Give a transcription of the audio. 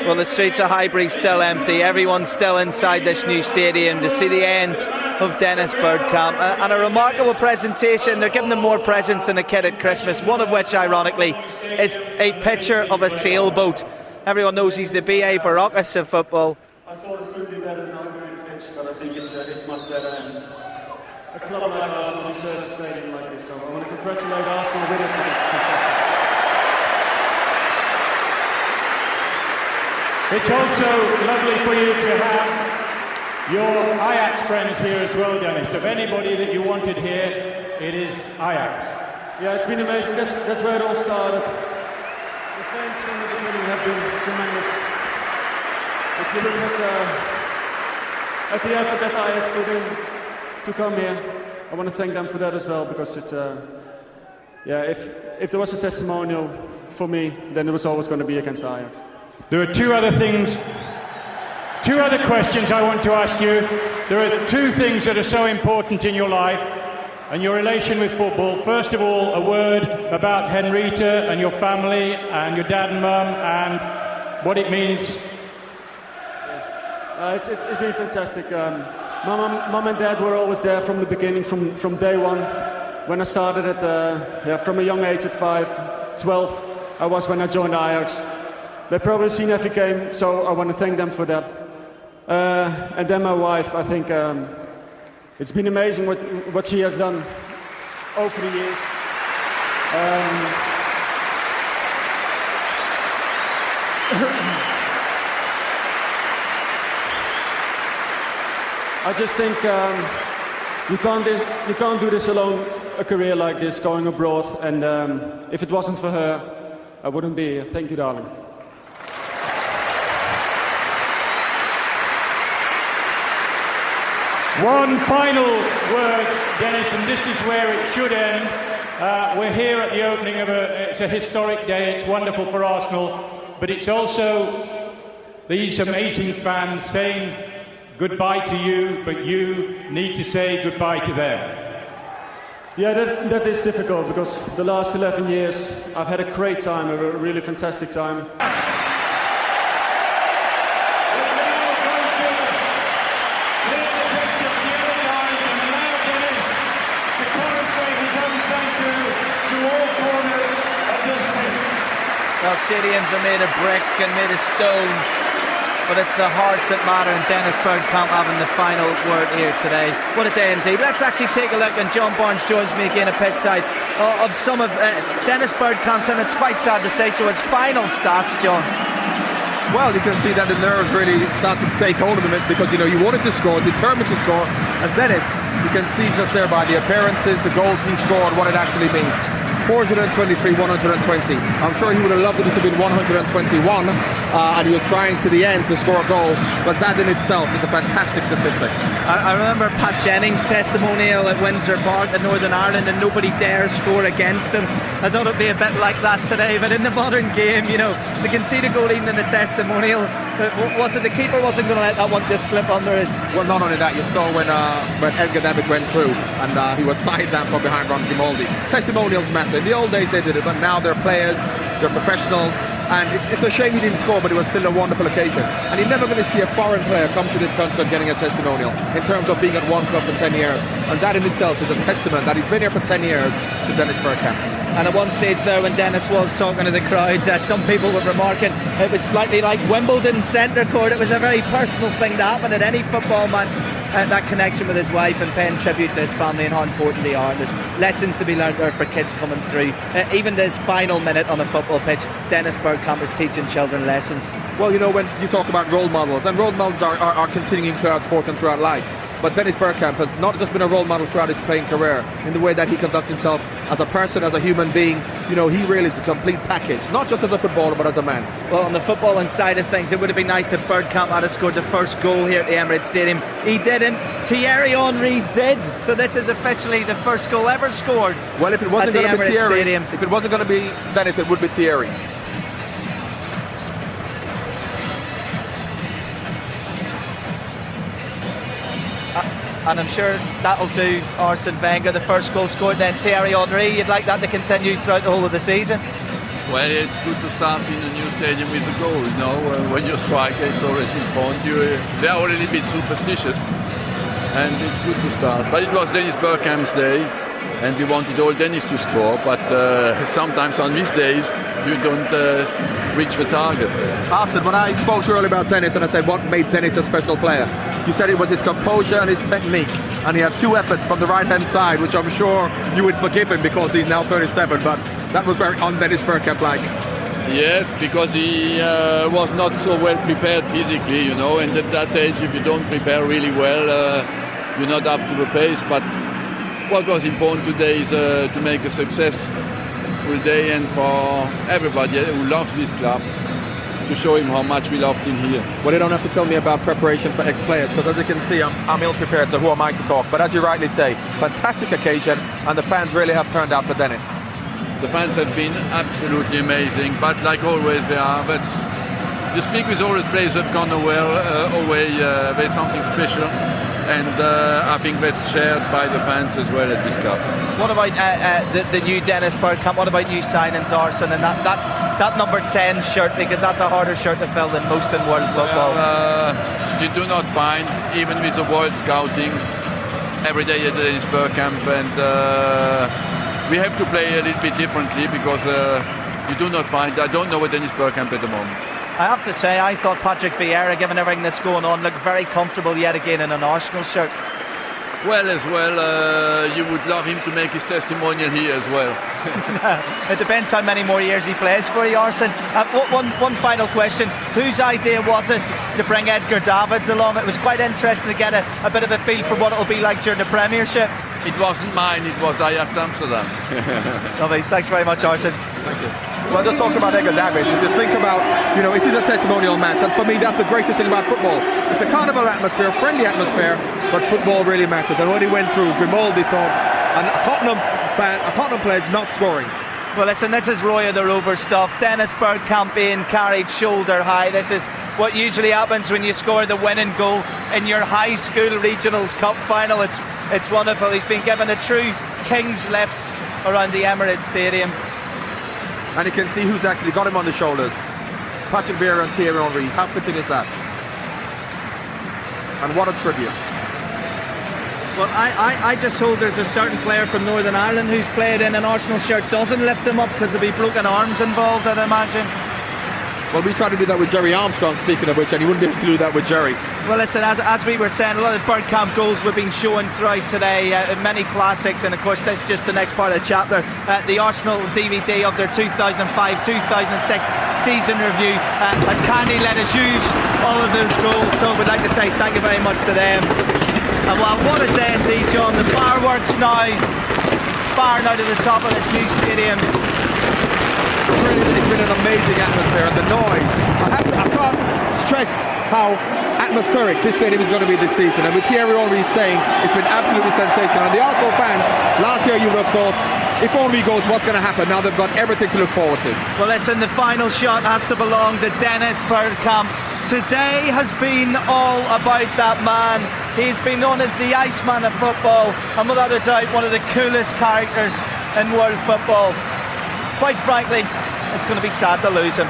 Well, the streets of Highbury still empty. Everyone's still inside this new stadium to see the end of Dennis Bergkamp. And a remarkable presentation. They're giving them more presents than a kid at Christmas, one of which, ironically, is a picture of a sailboat. Everyone knows he's the B.A. Baracus of football. I thought it could be better than Highbury pitch, but I think it's much better. And a club like Arsenal deserves a stadium like this. So I want to congratulate Arsenal with it. It's also lovely for you to have your Ajax friends here as well, Dennis. Of anybody that you wanted here, it is Ajax. Yeah, it's been amazing. That's where it all started. The fans from the beginning have been tremendous. If you look at the effort that Ajax put in to come here, I want to thank them for that as well, because it's if there was a testimonial for me, then it was always going to be against Ajax. There are two other questions I want to ask you. There are two things that are so important in your life and your relation with football. First of all, a word about Henrietta and your family and your dad and mum and what it means. It's been fantastic. Mum and dad were always there from the beginning, from day one. When I started from a young age at 12, I was when I joined Ajax. They've probably seen every game, so I want to thank them for that. And then my wife, I think it's been amazing what she has done over the years. I just think you can't do this alone, a career like this, going abroad. And if it wasn't for her, I wouldn't be here. Thank you, darling. One final word, Dennis, and this is where it should end. We're here at the opening of it's a historic day. It's wonderful for Arsenal, but it's also these amazing fans saying goodbye to you, but you need to say goodbye to them. Yeah, that is difficult, because the last 11 years I've had a great time, a really fantastic time. Well, stadiums are made of brick and made of stone, but it's the hearts that matter, and Dennis Bergkamp having the final word here today. What a day indeed. Let's actually take a look, and John Barnes joins me again at pitchside, of some of Dennis Bergkamp's, and it's quite sad to say so, his final stats, John. Well, you can see that the nerves really start to take hold of him, because you wanted to score, determined to score, and Dennis, you can see just there by the appearances, the goals he scored, what it actually means. 423, 120. I'm sure he would have loved it to have been 121, and he was trying to the end to score a goal, but that in itself is a fantastic statistic. I remember Pat Jennings' testimonial at Windsor Park in Northern Ireland, and nobody dares score against him. I thought it'd be a bit like that today, but in the modern game, they can see the goal even in the testimonial. Was it the keeper wasn't going to let that one just slip under his? Well, not only that, you saw when Edgar Davitt went through, and he was sidelined from behind Ron Grimaldi. Testimonials matter. In the old days they did it, but now they're players, they're professionals, and it's a shame he didn't score, but it was still a wonderful occasion. And you're never going to see a foreign player come to this country and getting a testimonial in terms of being at one club for 10 years. And that in itself is a testament that he's been here for 10 years to Dennis Bergkamp. And at one stage there, when Dennis was talking to the crowds, some people were remarking it was slightly like Wimbledon centre court. It was a very personal thing to happen at any football match. That connection with his wife and paying tribute to his family and how important they are. And there's lessons to be learned there for kids coming through. Even this final minute on a football pitch, Dennis Bergkamp is teaching children lessons. Well, when you talk about role models, and role models are continuing throughout sport and throughout life. But Dennis Bergkamp has not just been a role model throughout his playing career in the way that he conducts himself as a person, as a human being. He really is a complete package, not just as a footballer, but as a man. Well, on the footballing side of things, it would have been nice if Bergkamp had scored the first goal here at the Emirates Stadium. He didn't. Thierry Henry did. So this is officially the first goal ever scored. Well, if it wasn't going to be Thierry, Stadium. If it wasn't going to be Dennis, it would be Thierry. And I'm sure that'll do Arsene Wenger, the first goal scored, then Thierry Henry. You'd like that to continue throughout the whole of the season? Well, it's good to start in a new stadium with a goal, you know. When you strike, it's always important. They're already a bit superstitious, and it's good to start. But it was Dennis Bergkamp's day, and we wanted all Dennis to score, but sometimes on these days, you don't reach the target. Arsene, when I spoke to you earlier about Dennis and I said what made Dennis a special player, you said it was his composure and his technique, and he had 2 efforts from the right-hand side, which I'm sure you would forgive him because he's now 37, but that was very un-Dennis Bergkamp-like. Yes, because he was not so well prepared physically, you know, and at that age, if you don't prepare really well, you're not up to the pace. But what was important today is to make a successful day, and for everybody who loves this club, to show him how much we loved him here. Well, you don't have to tell me about preparation for ex-players, because as you can see, I'm ill-prepared, so who am I to talk? But as you rightly say, fantastic occasion, and the fans really have turned out for Dennis. The fans have been absolutely amazing, but like always they are. But you speak with all the players who have gone away, there's something special, and I think that's shared by the fans as well at this club. What about the new Dennis Bergkamp? What about new signings, Arsene, and that number 10 shirt, because that's a harder shirt to fill than most in world football? You do not find, even with the world scouting, every day at Dennis Bergkamp, and we have to play a little bit differently because you do not find, I don't know what Dennis Bergkamp at the moment. I have to say, I thought Patrick Vieira, given everything that's going on, looked very comfortable yet again in an Arsenal shirt. Well, you would love him to make his testimonial here as well. It depends how many more years he plays for you, Arsene. One final question. Whose idea was it to bring Edgar Davids along? It was quite interesting to get a bit of a feel for what it'll be like during the Premiership. It wasn't mine, it was Ajax Amsterdam. Lovely, thanks very much, Arsene. Thank you. Well, just talk about Edgar Davids. If you think about, you know, it is a testimonial match, and for me, that's the greatest thing about football. It's a carnival atmosphere, friendly atmosphere, but football really matters. And when he went through, Grimaldi thought, and a Tottenham player's not scoring. Well, listen, this is Roy of the Rover stuff. Dennis Bergkamp being carried shoulder high. This is what usually happens when you score the winning goal in your high school regionals cup final. It's wonderful. He's been given a true king's lift around the Emirates Stadium. And you can see who's actually got him on the shoulders. Patrick Vieira and Thierry Henry. How fitting is that? And what a tribute. Well, I just hope there's a certain player from Northern Ireland who's played in an Arsenal shirt doesn't lift him up, because there'll be broken arms involved, I'd imagine. Well, we tried to do that with Jerry Armstrong, speaking of which, and you wouldn't be able to do that with Jerry. Well, listen, as we were saying, a lot of Bergkamp goals we've been showing throughout today, many classics, and of course this is just the next part of the chapter. The Arsenal DVD of their 2005-2006 season review has kindly let us use all of those goals, so we'd like to say thank you very much to them. And well, what a day indeed, John. The fireworks now firing out of the top of this new stadium. It's been an amazing atmosphere, and the noise. I can't stress how atmospheric this stadium is going to be this season. And with Thierry Henry staying, it's been absolutely sensational. And the Arsenal fans, last year you would have thought, if Henry goes, what's going to happen? Now they've got everything to look forward to. Well, listen, the final shot has to belong to Dennis Bergkamp. Today has been all about that man. He's been known as the Iceman of football, and without a doubt one of the coolest characters in world football. Quite frankly, it's going to be sad to lose him.